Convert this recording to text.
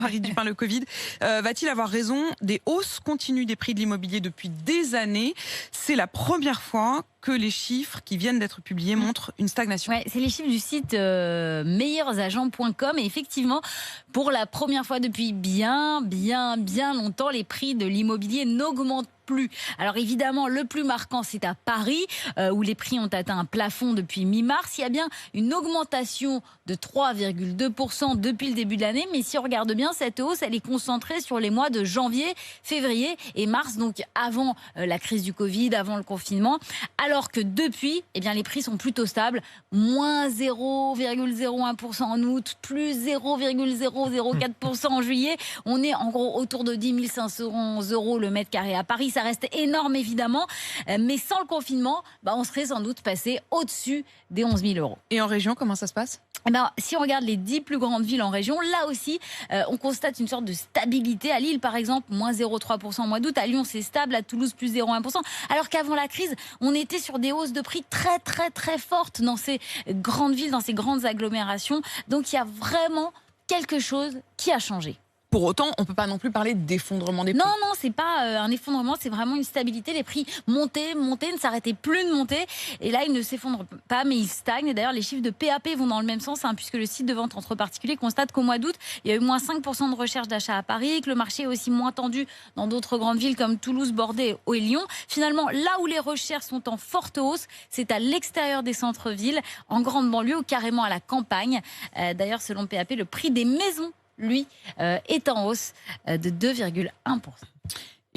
Paris du pain, le Covid. Va-t-il avoir raison? Des hausses continues des prix de l'immobilier depuis des années. C'est la première fois que les chiffres qui viennent d'être publiés montrent une stagnation. Ouais, c'est les chiffres du site meilleursagents.com et effectivement, pour la première fois depuis bien longtemps, les prix de l'immobilier n'augmentent plus. Alors évidemment, le plus marquant, c'est à Paris, où les prix ont atteint un plafond depuis mi-mars. Il y a bien une augmentation de 3,2% depuis le début de l'année, mais si on regarde bien, cette hausse, elle est concentrée sur les mois de janvier, février et mars, donc avant la crise du Covid, avant le confinement. Alors que depuis, eh bien, les prix sont plutôt stables. Moins 0,01% en août, plus 0,004% en juillet. On est en gros autour de 10 500 € le mètre carré à Paris. Ça reste énorme évidemment, mais sans le confinement, on serait sans doute passé au-dessus des 11 000 €. Et en région, comment ça se passe? Si on regarde les 10 plus grandes villes en région, là aussi, on constate une sorte de stabilité. À Lille, par exemple, moins 0,3% au mois d'août. À Lyon, c'est stable. À Toulouse, plus 0,1%. Alors qu'avant la crise, on était sur des hausses de prix très fortes dans ces grandes villes, dans ces grandes agglomérations. Donc, il y a vraiment quelque chose qui a changé. Pour autant, on ne peut pas non plus parler d'effondrement des prix. Non, c'est pas un effondrement, c'est vraiment une stabilité. Les prix montaient, ne s'arrêtaient plus de monter. Et là, ils ne s'effondrent pas, mais ils stagnent. Et d'ailleurs, les chiffres de PAP vont dans le même sens, puisque le site de vente entre particuliers constate qu'au mois d'août, il y a eu moins 5% de recherche d'achat à Paris, que le marché est aussi moins tendu dans d'autres grandes villes comme Toulouse, Bordeaux et Lyon. Finalement, là où les recherches sont en forte hausse, c'est à l'extérieur des centres-villes, en grande banlieue ou carrément à la campagne. D'ailleurs, selon PAP, le prix des maisons, lui, est en hausse de 2,1%.